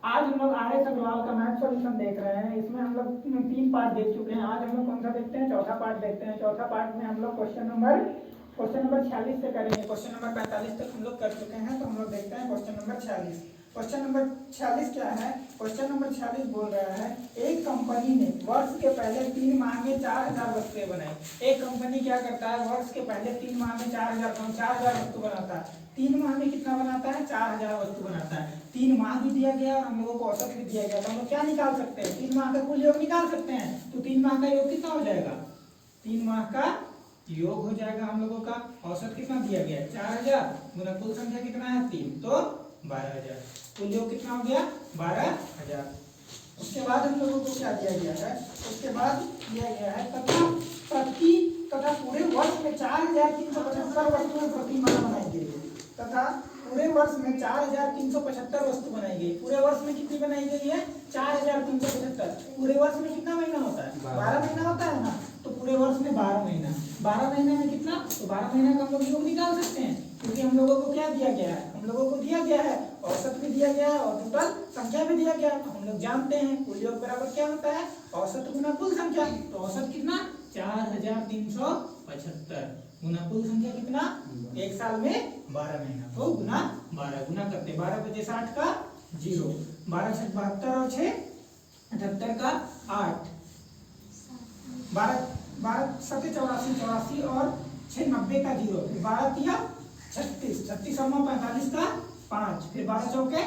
आज हम लोग आर्य अग्रवाल का मैथ सॉल्यूशन देख रहे हैं। इसमें हम लोग 3 पार्ट देख चुके हैं। आज हम लोग कौन सा देखते हैं? चौथा पार्ट देखते हैं। चौथा पार्ट में हम लोग क्वेश्चन नंबर 46 से करेंगे। क्वेश्चन नंबर 45 तक हम लोग कर चुके हैं, तो हम लोग देखते हैं क्वेश्चन नंबर 46। क्वेश्चन नंबर 46 क्या है? क्वेश्चन नंबर 46 बोल रहा है एक कंपनी ने वर्ष के पहले 3 माह में 4000 वस्तुएं बनाई। एक कंपनी क्या करता है? वर्ष के पहले 3 माह में 4000 वस्तु बनाता है। 3 माह में कितना बनाता है? 4000 वस्तु बनाता है। 3 माह भी दिया गया और हम लोगों को औसत भी दिया गया, तो हम लोग क्या निकाल सकते हैं? 3 माह का कुल योग निकाल सकते हैं। तो 3 माह का योग कितना हो जाएगा? 3 माह का योग हो जाएगा हम लोगों का। औसत कितना दिया गया है? 4000 गुना कुल संख्या कितना है? 3, तो 12000। कुल योग कितना हो गया? 12000। उसके बाद हम लोगों को क्या दिया गया है? उसके बाद दिया गया है तथा पूरे वर्ष में 4375 वस्तुएं प्रति माह बनाई गई तथा पूरे वर्ष में 4375 वस्तु बनाई गई। पूरे वर्ष में कितनी बनाई गई है? 4375। पूरे वर्ष में कितना महीना होता है? 12 महीना होता है ना। तो पूरे वर्ष में 12 महीना, 12 महीने में कितना? तो 12 महीने का हम लोग योग निकाल सकते हैं, क्योंकि हम लोगों को क्या दिया गया है? हम लोगों को दिया गया है औसत भी दिया गया है और टोटल संख्या भी दिया गया है। तो हम लोग जानते हैं कुल योग बराबर क्या होता है? औसत गुना कुल संख्या। तो औसत कितना? 4375 गुना कुल संख्या कितना? एक साल में 12 महीना, तो गुना 12 गुना करते हैं। 12 बजे 60 का 0, 12 से 72 और 6 78 का 8, 12 7 84 84 और 6 90 का 0, 12 तिया 36, 36 और 9 45 का 5, फिर 12 चौके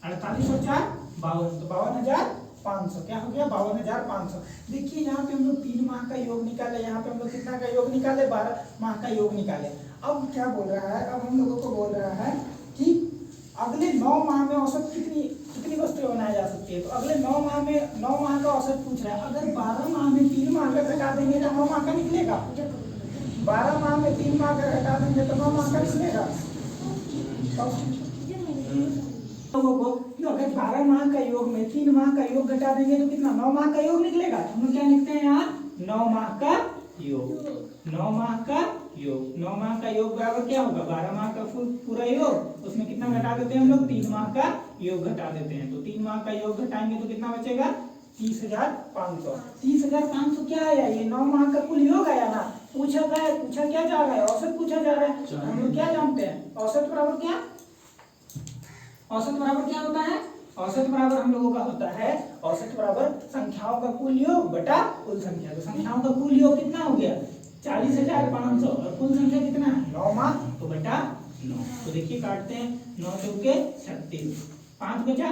48 और 4 52, तो 52500 क्या हो गया? 52500। देखिए यहाँ पे हम लोग 3 माह का योग निकाले, यहाँ पे हम लोग कितना का योग निकाले? 12 माह का योग निकाले। अब क्या बोल रहा है? अब हम लोगों को बोल रहा है कि अगले 9 माह में औसत कितनी वस्तुएं बनाई जा सकती है। तो अगले 9 माह में 9 माह का औसत पूछ रहा है। अगर 12 माह में 3 माह का घटा देंगे तो 9 माह का निकलेगा। 12 माह में 3 माह का घटा देंगे तो 9 माह का निकलेगा। लोगों को अगर 12 माह का योग में 3 माह का योग घटा देंगे तो कितना? 9 माह का योग निकलेगा। हम लोग क्या लिखते हैं यहाँ? 9 माह का योग। 9 माह का योग, 9 माह का योग बराबर क्या होगा? 12 माह का पूरा योग, उसमें कितना घटा देते हैं हम लोग? 3 माह का योग घटा देते हैं। तो 3 माह का योग घटाएंगे तो कितना बचेगा? 30,500। 30,500 क्या आया? ये 9 माह का कुल योग आया ना। पूछा क्या जा रहा है? औसत पूछा जा रहा है। हम लोग क्या जानते हैं? औसत बराबर क्या? औसत बराबर क्या होता है? औसत बराबर हम लोगों का होता है, औसत बराबर संख्याओं का कुल योग बटा कुल संख्या। तो संख्याओं का कुल योग कितना हो गया? 40,500 और कुल संख्या कितना है? 9 माह, तो बटा 9। तो देखिए काटते हैं, 9 चौके 36, 5 बचा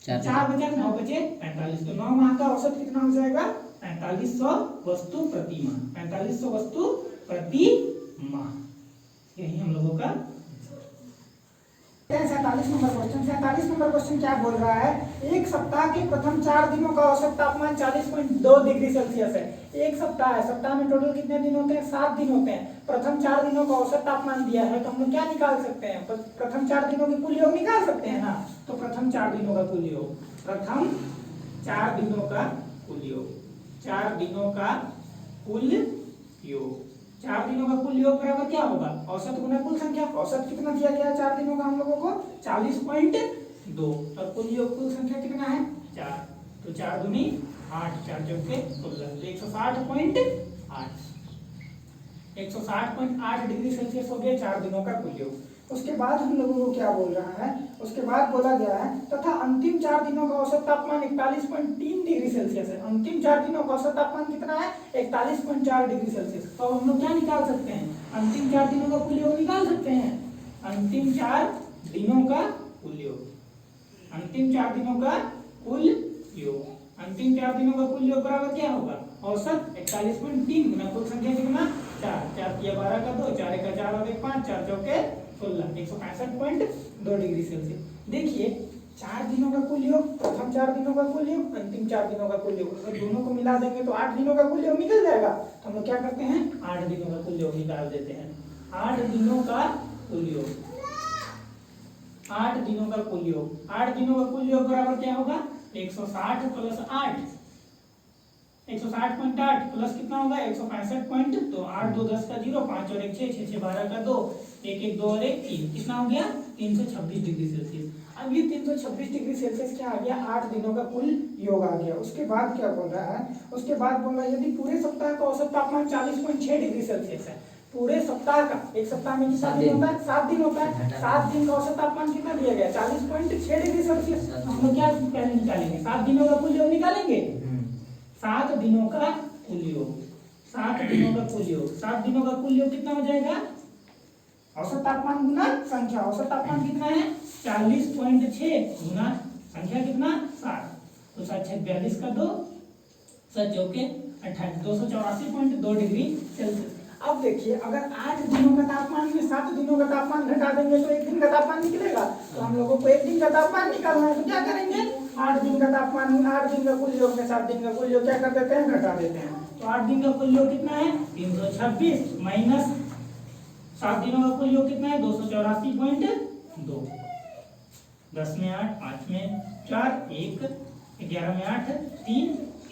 4 बचा, 9 बचे 45। तो 9 माह का औसत कितना हो जाएगा? 4500 वस्तु प्रति माह। 4500 वस्तु प्रति माह। यही हम लोगों का 47 नंबर क्वेश्चन। 47 नंबर क्वेश्चन क्या बोल रहा है? एक सप्ताह के प्रथम 4 दिनों का औसत तापमान 40.2 डिग्री सेल्सियस है। एक सप्ताह है, सप्ताह में टोटल कितने दिन होते हैं? 7 दिन होते हैं। प्रथम 4 दिनों का औसत तापमान दिया है, तो हम लोग क्या निकाल सकते हैं? प्रथम 4 दिनों के कुल योग निकाल सकते हैं ना। तो प्रथम 4 दिनों का कुल योग, प्रथम 4 दिनों का कुल योग, 4 दिनों का कुल योग, 4 दिनों का कुल योग बराबर क्या होगा? औसत गुना कुल संख्या। औसत कितना दिया गया है 4 दिनों का हम लोगों को? 40.2 और कुल योग कुल संख्या कितना है? 4। तो 4 दूनी 8, 4 चौके 16, तो 160.8 डिग्री सेल्सियस हो गया 4 दिनों का कुल योग। उसके बाद हम लोगों को क्या बोल रहा है? उसके बाद बोला गया है तथा अंतिम 4 दिनों का औसत तापमान 41.3 डिग्री सेल्सियस है। अंतिम 4 दिनों का औसत तापमान कितना है? 41.4 डिग्री सेल्सियस। तो हम लोग क्या निकाल सकते हैं? अंतिम 4 दिनों का कुल योग निकाल सकते हैं। अंतिम 4 दिनों का कुल योग, अंतिम 4 दिनों का कुल योग, अंतिम 4 दिनों का कुल योग बराबर क्या होगा? औसत 41.3 गुना कुल संख्या कितना? 4, 4 किया 12 का 2, 4 का 4 और 1 5, 4 चौके 16, 165.2 डिग्री सेल्सियस। देखिए 4 दिनों का कुल योग, प्रथम 4 दिनों का कुल योग, अंतिम 4 दिनों का कुल योग, अगर दोनों को मिला देंगे तो 8 दिनों का कुल योग निकल जाएगा। तो हम लोग क्या करते हैं? 8 दिनों का कुल योग निकाल देते हैं। 8 दिनों का कुल योग, 8 दिनों का कुल योग, 8 दिनों का कुल योग बराबर क्या होगा? 160 प्लस 8, 160.8 प्लस कितना होगा? 165. तो 8 2 10 का 0, 5 और 1 6, 6 6 12 का 2, 1 1 2 और 1 3, कितना हो गया? 326 डिग्री सेल्सियस। अब ये 326 डिग्री सेल्सियस क्या आ गया, 8 दिनों का कुल योग आ गया। उसके बाद क्या बोल रहा है, उसके बाद बोल रहा है यदि पूरे सप्ताह का औसत तापमान 40.6 डिग्री सेल्सियस है, पूरे सप्ताह का, एक सप्ताह में कितना दिन होता है, 7 दिन होता है, 7 दिन का औसत तापमान कितना दिया गया, 40.6 डिग्री सेल्सियस। हम लोग क्या पहले निकालेंगे, 7 दिनों का कुल योग निकालेंगे। 7 दिनों का कुल योग, 7 दिनों का कुल योग, 7 दिनों का कुल योग कितना हो जाएगा, औसत तापमान गुना संख्या, औसत तापमान कितना है 40.6 गुना संख्या कितना 7, तो 7 6 42 का 2, 7 चौके 28, 284.2 डिग्री सेल्सियस। अब देखिए अगर 8 दिनों का तापमान में 7 दिनों का तापमान घटा देंगे तो एक दिन का तापमान निकलेगा। तो हम लोगों को एक दिन का तापमान निकालना है, तो क्या करेंगे, 8 दिन का तापमान, 8 दिन का कुल योग में 7 दिन का कुल योग क्या कर देते हैं, घटा देते हैं। तो 8 दिन का कुल योग कितना है 326 माइनस 7 दिनों का कुल योग कितना है 284.2, 10 में 8, 5 में 4, 1, 11 में 8, 3,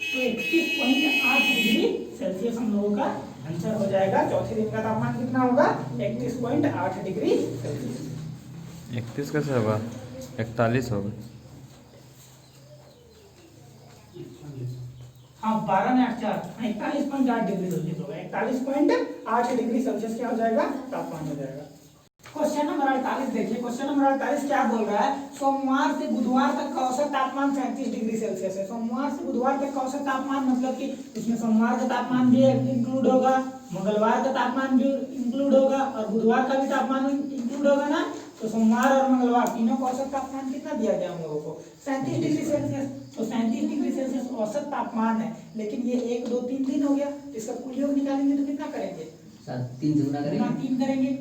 तो 31.8 डिग्री सेल्सियस हम लोगों का आंसर हो जाएगा। चौथे दिन का तापमान कितना होगा 31.8 डिग्री सेल्सियस। 31 कैसे होगा, 41 होगा। हाँ 12 में 8 4, 41.8 डिग्री सेल्सियस होगा। 41.8 डिग्री सेल्सियस क्या हो जाएगा, तापमान हो जाएगा। क्वेश्चन नंबर 48 देखिए, क्वेश्चन नंबर 48 क्या बोल रहा है, सोमवार से बुधवार तक का औसत तापमान 37 डिग्री सेल्सियस है। सोमवार से बुधवार तक का औसत तापमान मतलब कि इसमें सोमवार का तापमान भी इंक्लूड होगा, मंगलवार का तापमान भी इंक्लूड होगा और बुधवार का भी तापमान इंक्लूड होगा ना। तो सोमवार और मंगलवार तीनों का औसत तापमान कितना दिया गया हम लोगों को 37 डिग्री सेल्सियस। तो 37 डिग्री सेल्सियस औसत तापमान है, लेकिन ये 1 2 3 दिन हो गया, इसका कुल योग निकालेंगे तो कितना करेंगे, 3 गुना करेंगे, 3 करेंगे,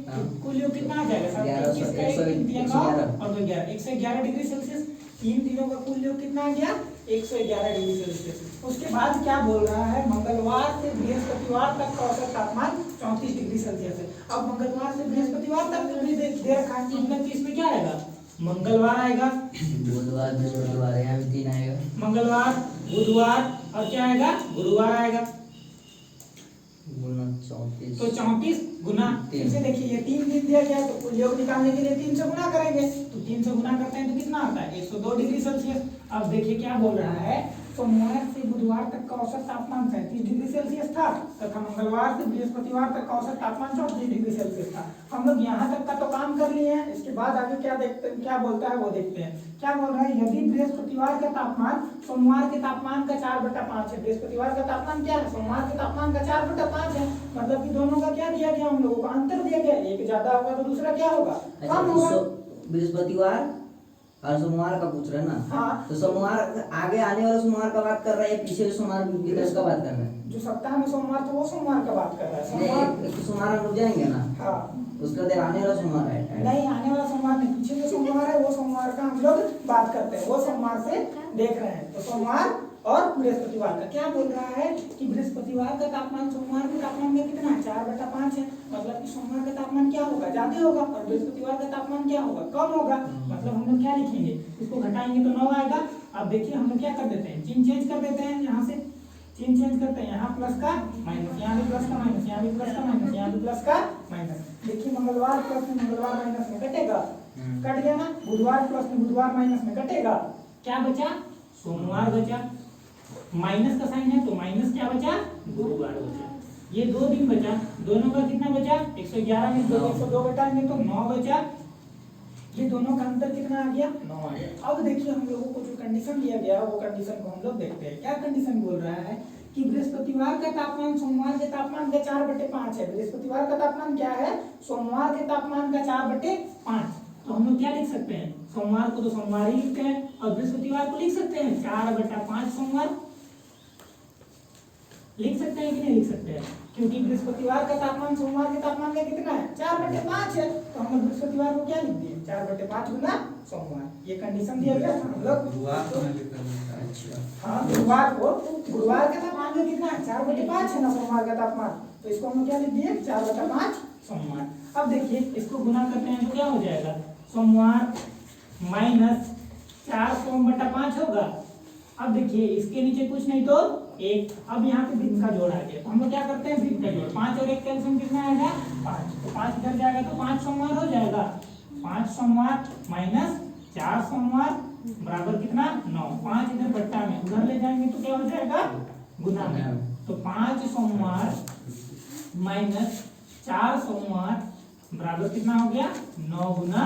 कुल योग कितना आ जाएगा 111 और 2 11, 111 डिग्री सेल्सियस। 3 दिनों का कुल योग कितना आ गया 111 डिग्री सेल्सियस। उसके बाद क्या बोल रहा है, मंगलवार से बृहस्पतिवार तक का औसत तापमान 34 डिग्री सेल्सियस है। अब मंगलवार से बृहस्पतिवार तक दे रखा है, मतलब कि इसमें क्या आएगा, मंगलवार आएगा, बुधवार बृहस्पतिवार, यहाँ भी 3 आएगा, मंगलवार बुधवार और क्या आएगा गुरुवार आएगा, गुना 34, तो 34 गुना 3 से देखिए ये 3 दिन दिया गया, तो कुल योग निकालने के लिए 3 से गुना करेंगे, तो 3 से गुना करते हैं तो कितना आता है 102 डिग्री सेल्सियस। अब देखिए क्या बोल रहा है, सोमवार से बुधवार तक का औसत तापमान 37 डिग्री सेल्सियस था तथा मंगलवार से बृहस्पतिवार तक का औसत तापमान 34 डिग्री सेल्सियस था। हम लोग यहाँ तक का तो काम कर लिए हैं, इसके बाद आगे क्या देखते हैं, क्या बोलता है वो देखते हैं। क्या बोल रहा है, यदि बृहस्पतिवार का तापमान सोमवार के तापमान का 4/5 है, बृहस्पतिवार का तापमान क्या है सोमवार के तापमान का 4/5 है, मतलब कि दोनों का क्या दिया गया हम लोगों को, अंतर दिया गया, एक ज्यादा होगा तो दूसरा क्या होगा कम होगा। बृहस्पतिवार और सोमवार का पूछ रहे हैं ना, हाँ। तो सोमवार आगे आने वाला सोमवार का बात कर रहा है, पीछे सोमवार का बात कर रहे हैं, जो सप्ताह में सोमवार था वो सोमवार का बात कर रहा है। सोमवार एक सोमवार हम रुक जाएंगे ना, हाँ उसका देर आने वाला सोमवार है, नहीं आने वाला सोमवार नहीं, पीछे जो सोमवार है वो सोमवार का हम लोग बात करते हैं, वो सोमवार से देख रहे हैं। तो सोमवार और बृहस्पतिवार का क्या बोल रहा है कि बृहस्पतिवार का तापमान सोमवार के तापमान में कितना है 4/5 है, मतलब कि सोमवार का तापमान क्या होगा ज्यादा होगा और बृहस्पतिवार का तापमान क्या होगा कम होगा। मतलब हम लोग क्या लिखेंगे, इसको घटाएंगे तो 9 आएगा। अब देखिए हम लोग क्या कर देते हैं, चिन्ह चेंज कर देते हैं, यहाँ से चिन्ह चेंज करते हैं, यहाँ प्लस का माइनस, यहाँ भी प्लस का माइनस, यहाँ भी प्लस का माइनस, यहाँ भी प्लस का माइनस। देखिए मंगलवार प्लस में मंगलवार माइनस में कटेगा, कट गया ना, बुधवार प्लस में बुधवार माइनस में कटेगा, क्या बचा सोमवार बचा, माइनस का साइन है तो माइनस क्या बचा गुरुवार बचा। ये 2 दिन बचा, दोनों का कितना बचा 111 में 102 घटाएंगे तो 9 बचा, ये दोनों का अंतर कितना आ गया 9 आ गया। अब देखिए हम लोगों को जो कंडीशन दिया गया वो कंडीशन को हम लोग देखते हैं। क्या कंडीशन बोल रहा है कि बृहस्पतिवार का तापमान सोमवार के तापमान का 4/5 है। बृहस्पतिवार का तापमान क्या है सोमवार के तापमान का 4/5। तो हम लोग क्या लिख सकते हैं, सोमवार को तो सोमवार ही लिखते हैं और बृहस्पतिवार को लिख सकते हैं 4/5 सोमवार लिख सकते हैं कि नहीं लिख सकते हैं, क्योंकि बृहस्पतिवार का तापमान सोमवार के तापमान का कितना है 4/5 है, तो हम लोग बृहस्पतिवार को क्या लिख दिए 4/5 गुना सोमवार। ये कंडीशन दिया गया हम लोग हाँ गुरुवार को, गुरुवार का तापमान जो कितना है 4/5 है ना सोमवार का तापमान, तो इसको हम क्या लिख दिए 4/5 सोमवार। अब देखिए इसको गुना करते हैं तो क्या हो जाएगा सोमवार माइनस 4 सोम/5 होगा। अब देखिए इसके नीचे कुछ नहीं तो 1, अब यहाँ पे वृत्त का जोड़ आ गया, तो हम लोग क्या करते हैं वृत्त का जोड़, 5 और 1 कैल्सियम कितना आएगा 5, तो 5 इधर जाएगा तो 5 सोमवार हो जाएगा 5 सोमवार माइनस 4 सोमवार बराबर कितना 9। 5 इधर बट्टा में उधर ले जाएंगे तो क्या हो जाएगा गुना में। तो 5 सोमवार माइनस 4 सोमवार बराबर कितना हो गया 9 गुना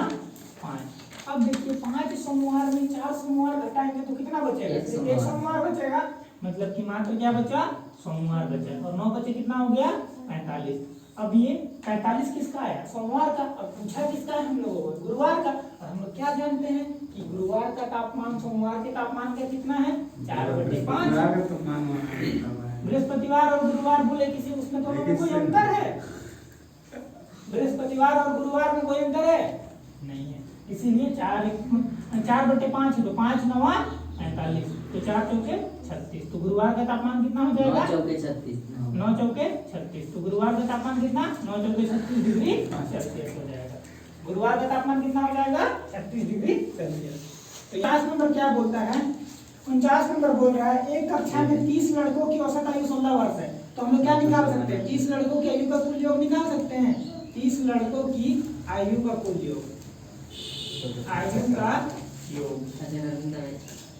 5। अब देखिए 5 सोमवार में 4 सोमवार घटाएंगे तो कितना बचेगा, सिर्फ 1 सोमवार बचेगा, मतलब कि मात्र क्या बचा सोमवार बचा। और 9 बचे कितना हो गया 45। अब ये 45 किसका आया सोमवार का, अब पूछा किसका है हम लोगों को गुरुवार का। और हम लोग क्या जानते हैं कि गुरुवार का तापमान सोमवार के तापमान का कितना है 4/5। बृहस्पतिवार और गुरुवार बोले किसी उसमें दोनों में कोई अंतर है, बृहस्पतिवार और गुरुवार में कोई अंतर है नहीं है, इसीलिए 4/5 तो 5 9 45 तो 4 चौके 36। तो गुरुवार का तापमान कितना हो जाएगा 9 चौके 36। 9 चौके 36। तो गुरुवार का तापमान कितना 9 चौके 36 डिग्री सेल्सियस हो जाएगा। गुरुवार का तापमान कितना हो जाएगा 36 डिग्री सेल्सियस। तो 50 नंबर क्या बोलता है 49 नंबर बोल रहा है एक कक्षा में 30 लड़कों की औसत आयु 16 वर्ष है। तो हम लोग क्या निकाल सकते हैं 30 लड़कों की आयु का कुल योग निकाल सकते हैं। 30 लड़कों की आयु का कुल योग, आयु का योग,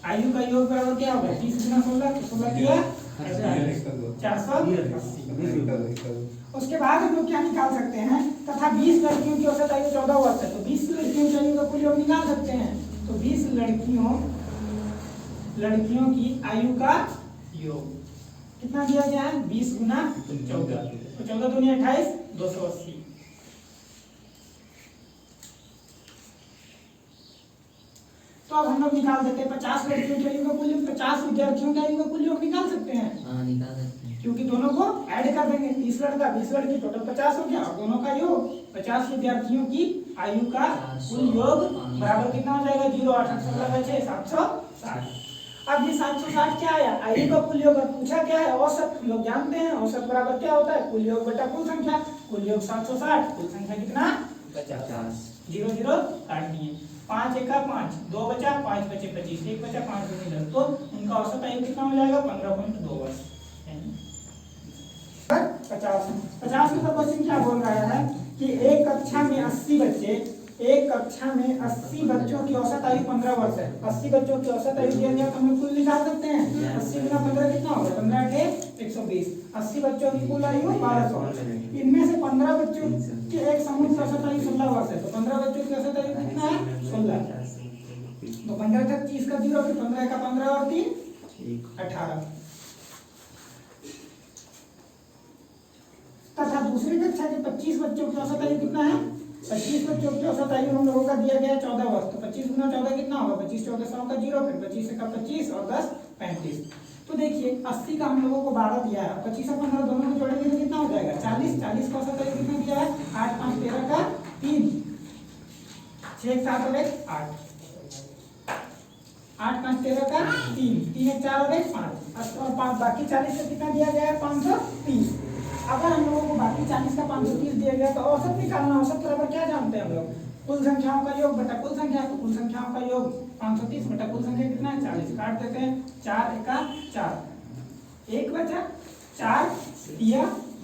आयु का योग बराबर क्या होगा 30 गुना 16 तो 16 किया 480। उसके बाद हम लोग क्या निकाल सकते हैं तथा 20 लड़कियों की औसत आयु 14 वर्ष है। तो 20 लड़कियों की आयु का कुल योग निकाल सकते हैं। तो 20 लड़कियों की आयु का योग कितना दिया गया है 20 गुना 14 तो 14 दूनी 28 280। तो अब हम लोग निकाल देते हैं 50 लड़कियों की आयु का कुल योग, 50 विद्यार्थियों की आयु का कुल योग निकाल सकते हैं। हाँ निकाल सकते हैं क्योंकि दोनों को ऐड कर देंगे 30 लड़का 20 लड़की टोटल 50 हो गया और दोनों का योग 50 विद्यार्थियों की आयु का कुल योग बराबर कितना हो जाएगा 0 8 16 बचे 760। अब ये 760 क्या आया आयु का कुल योग और पूछा क्या है औसत। हम लोग जानते हैं औसत बराबर क्या होता है कुल योग बटा कुल संख्या। कुल योग 760 कुल संख्या कितना 50। 0 0 काट दिए 5 एका 5 2 बचा 5 बचे 25 1 बचा 5 दूनी 10 तो उनका औसत आयु कितना हो जाएगा 15.2 वर्ष। 50 नंबर क्वेश्चन क्या बोल रहा है कि एक कक्षा में 80 बच्चे, एक कक्षा में 80 बच्चों की औसत आयु 15 वर्ष है। 80 बच्चों की औसत आयु दिया गया तो हम कुल निकाल सकते हैं 80 गुना 15 कितना होगा 15 के 120। 80 बच्चों की कुल आयु 1200। इनमें से 15 बच्चों के एक समूह की औसत आयु 16 वर्ष है। तो 15 बच्चों की औसत आयु कितना है 16। तो 15 तक 30 का 0 फिर 15 का 15 और 3 18। तथा दूसरी कक्षा के 25 बच्चों की औसत आयु कितना है 25 बच्चों की औसत आयु हम लोगों का दिया गया 14 वर्ष। तो 25 गुना 14 कितना होगा 25 14 100 का 0 फिर 25 का 25 और 10 35। तो देखिए 80 का हम लोगों को 12 दिया है 25 और 15 दोनों को जोड़ेंगे तो कितना हो जाएगा 40। 40 का औसत आयु कितना दिया है 8 5 13 का 3 6 7 और 1 8 8 5 13 का 3 3 1 4 और 1 5 और 5 बाकी 40 का कितना दिया गया है 530। अगर हम लोगों को बाकी 40 का 530 दिया गया तो औसत निकालना। औसत बराबर क्या जानते हैं हम लोग कुल संख्याओं का योग बटा कुल संख्या। तो कुल संख्याओं का योग 530 बटा कुल संख्या कितना है 40। काट देते हैं 4 एका 4 1 बचा 4 दिया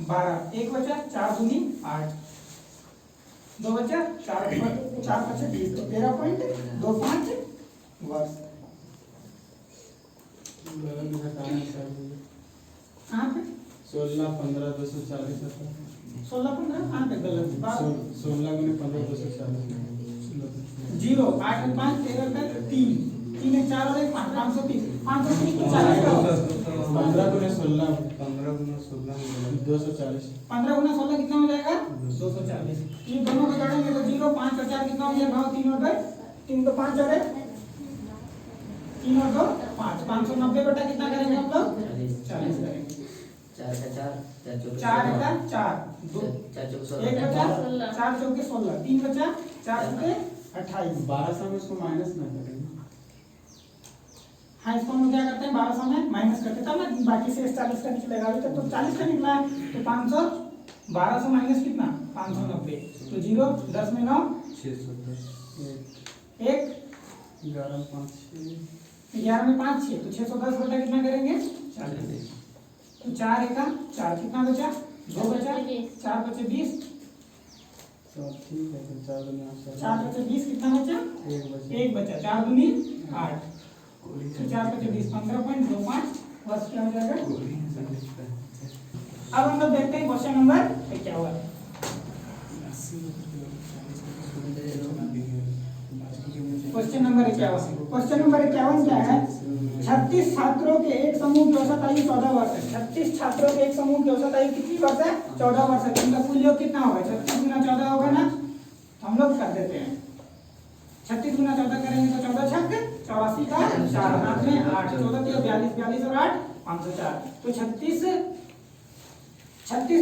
12 1 बचा 4 दूनी 8 2 बचा 4 बचे 20 तो 13.25 वर्ष। कहाँ पे 16 15 240 होता है 16 15 कहाँ पे गलत 16 गुने 15 240 0 8 5 13 तक 3 3 1 4 और 1 5 530 530 को 40 का 15 गुने 16 15 गुना 16 240 15 गुना 16 कितना हो जाएगा 240। ये दोनों को जोड़ेंगे तो 0 5 और 4 कितना हो गया भाव 3 और 3 तो 5 और 3 और 2 5 590 बटा कितना करेंगे हम लोग 40 करेंगे। 4 का 4 4 का 4 2 4 चौके 1 बचा 4 चौके 16 3 बचा 4 चौके 28। 1200 में इसको माइनस ना करेंगे। हाँ इसको हम क्या करते हैं 1200 में माइनस करते हैं तब ना बाकी से 40 का निकलेगा। अभी तक तो 40 का निकला है तो 500 1200 माइनस कितना 590 तो 0 10 में 9 610 1 11 5 11 में 5 6 तो 610 बटा कितना करेंगे 40। तो 4 एका 4 कितना बचा 2 बचा 4 बचे 20 तो ठीक है, तो 4 दूनी 8। 4 बचे 20, कितना बचा? 1 बचे। 1 बचा। 4 दूनी 8, तो 4 बचे 20, 15.25 वर्ष क्या हो जाएगा? अब हम लोग देखते हैं क्वेश्चन नंबर क्या हुआ। Question number 51। क्वेश्चन नंबर 51 क्या है? 36 छात्रों के एक समूह की औसत आयु 14 वर्ष है। 36 छात्रों के एक समूह की औसत आयु कितनी वर्ष है? 14 वर्ष है। तो इनका कुल योग कितना होगा? 36 गुना 14 होगा ना, तो हम लोग कर देते हैं। 36 गुना 14 करेंगे तो 14 छक 84 का 4 हाथ में 8, 14 के 42, 42 और 8 504। तो 36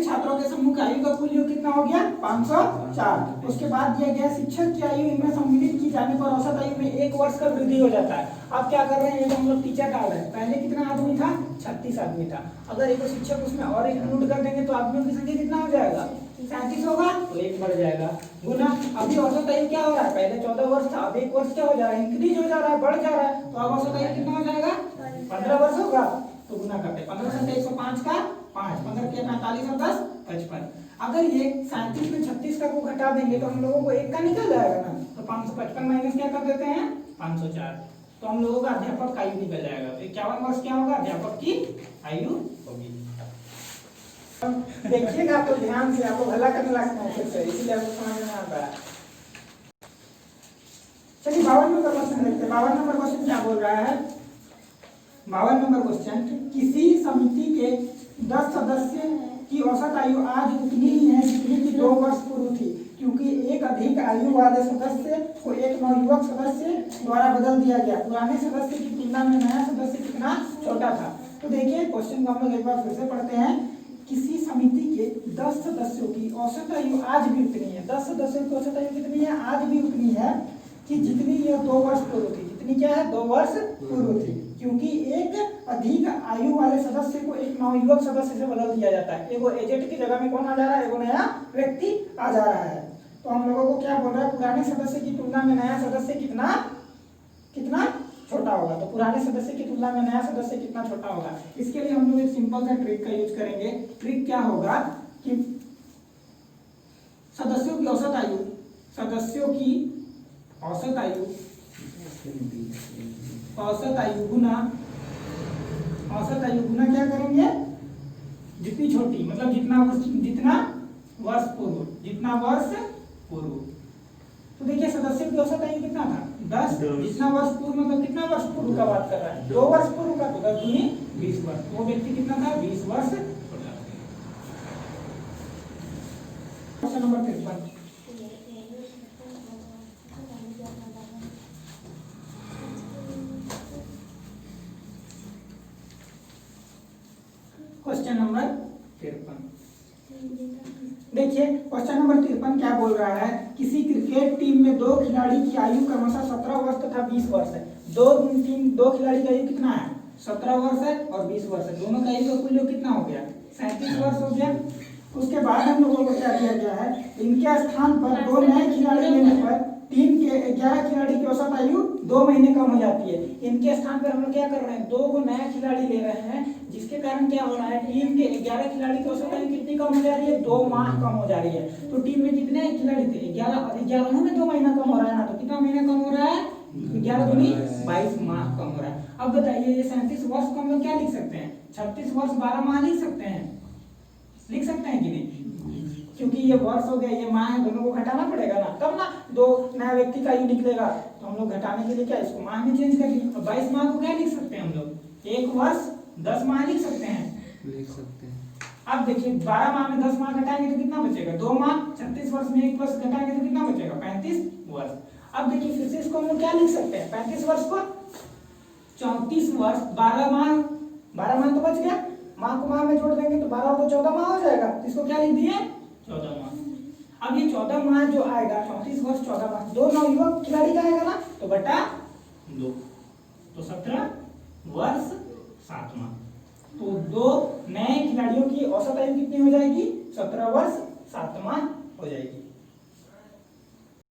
छात्रों के समूह का आयु का कुल योग कितना हो गया? 504। उसके बाद दिया गया शिक्षक की आयु इनमें सम्मिलित की जाने पर औसत आयु में 1 वर्ष का वृद्धि हो जाता है। अब क्या कर रहे हैं, ये तो हम लोग टीचर डाल रहे हैं। पहले कितना आदमी था? 36 आदमी था। अगर एक शिक्षक उसमें और इंक्लूड कर देंगे तो आदमियों की संख्या कितना हो जाएगा? 37 होगा, तो 1 बढ़ जाएगा गुना। अभी औसत आयु क्या हो रहा है? पहले 14 वर्ष था, अब 1 वर्ष क्या हो जा रहा है? इंक्रीज हो जा रहा है, बढ़ जा रहा है। तो अब औसत आयु कितना हो जाएगा? 15 वर्ष होगा। तो गुना करते हैं, 15 से 105 का 5, 15 के 45 और 10 55। अगर ये 37 में 36 का को घटा देंगे तो हम लोगों को 1 का निकल जाएगा ना, तो 555 माइनस क्या कर देते हैं? 504। तो हम लोगों का अध्यापक का आयु निकल जाएगा। तो 51 वर्ष क्या होगा? अध्यापक की आयु होगी। देखिएगा आपको ध्यान से, आपको भला करने लगता है फिर से, इसीलिए आपको समझ में आता है। चलिए 52 नंबर क्वेश्चन देखते हैं। 52 नंबर क्वेश्चन क्या बोल रहा है? 52 नंबर क्वेश्चन, किसी समिति के 10 सदस्य की औसत आयु आज उतनी ही है जितनी की 2 वर्ष पूर्व थी, क्योंकि एक अधिक आयु वाले सदस्य को एक नवयुवक सदस्य द्वारा बदल दिया गया। पुराने सदस्य की तुलना में नया सदस्य कितना छोटा था। तो देखिए क्वेश्चन को हम लोग एक बार फिर से पढ़ते हैं। किसी समिति के 10 सदस्यों की औसत आयु आज भी उतनी है। 10 सदस्यों की औसत आयु कितनी है? आज भी उतनी है कि जितनी यह 2 वर्ष पूर्व थी। जितनी क्या है? 2 वर्ष पूर्व थी, क्योंकि एक अधिक आयु वाले सदस्य को एक नवयुवक सदस्य से बदल दिया जाता है। एगो एजेंट की जगह में कौन आ जा रहा है? एगो नया व्यक्ति आ जा रहा है। तो हम लोगों को क्या बोल रहा है? पुराने सदस्य की तुलना में नया सदस्य कितना कितना छोटा होगा। तो पुराने सदस्य की तुलना में नया सदस्य कितना छोटा होगा। इसके लिए हम लोग एक सिंपल सा ट्रिक का यूज करेंगे। ट्रिक क्या होगा कि सदस्यों की औसत आयु गुना क्या करेंगे? जितनी छोटी, मतलब जितना वर्ष पूर्व। तो देखिए सदस्यों की औसत आयु कितना था? 10। जितना वर्ष पूर्व मतलब कितना वर्ष पूर्व का बात कर रहा है? 2 वर्ष पूर्व का। तो 10 दूनी 20 वर्ष। वो व्यक्ति कितना था? 20 वर्ष छोटा था। Question number 53। क्वेश्चन नंबर 53 देखिए। क्वेश्चन नंबर 53 क्या बोल रहा है? किसी क्रिकेट टीम में 2 खिलाड़ी की आयु क्रमशः 17 वर्ष तथा 20 वर्ष है। 2 खिलाड़ी की आयु कितना है? 17 वर्ष है और 20 वर्ष है। दोनों का आयु का कुल योग कितना हो गया? 37 वर्ष हो गया। उसके बाद हम लोगों को क्या दिया गया है? इनके स्थान पर 2 नए खिलाड़ी लेने पर टीम के 11 खिलाड़ी की औसत आयु 2 महीने कम हो जाती है। इनके स्थान पर हम लोग क्या कर रहे हैं? 2 को नया खिलाड़ी ले रहे हैं, जिसके कारण क्या हो रहा है? टीम के 11 खिलाड़ी की औसत आयु कितनी कम हो जा रही है? 2 माह कम हो जा रही है। तो टीम में कितने खिलाड़ी थे? 11 में 2 महीना कम हो रहा है ना, तो कितना महीना कम हो रहा है? 11 दूनी 22 माह कम हो रहा है। अब बताइए ये 37 वर्ष को हम लोग क्या लिख सकते हैं? 36 वर्ष 12 माह लिख सकते हैं कि नहीं? क्योंकि ये वर्ष हो गया, ये माह है, दोनों को घटाना पड़ेगा ना, तब ना 2 नया व्यक्ति का आयु निकलेगा। तो हम लोग घटाने के लिए क्या इसको माह में चेंज कर दिए। 22 माह को क्या लिख सकते हैं हम लोग? 1 वर्ष 10 माह लिख सकते हैं। अब देखिए 12 माह में 10 माह घटाएंगे तो कितना बचेगा? 2 माह। 36 वर्ष में 1 वर्ष घटाएंगे तो कितना बचेगा? 35 वर्ष। अब देखिए फिर से इसको हम लोग क्या लिख सकते हैं? 35 वर्ष को 34 वर्ष 12 माह तो बच गया। माह को माह में जोड़ देंगे तो 12 और 14 माह हो जाएगा। इसको क्या लिख दिए? 14 माह। अब ये 14 माह जो आएगा, 34 वर्ष 14 माह, 2 नवयुवक खिलाड़ी का आएगा ना, तो बटा 2, तो 17 वर्ष 7 माह। तो 2 नए खिलाड़ियों की औसत आयु कितनी हो जाएगी? 17 वर्ष 7 माह हो जाएगी।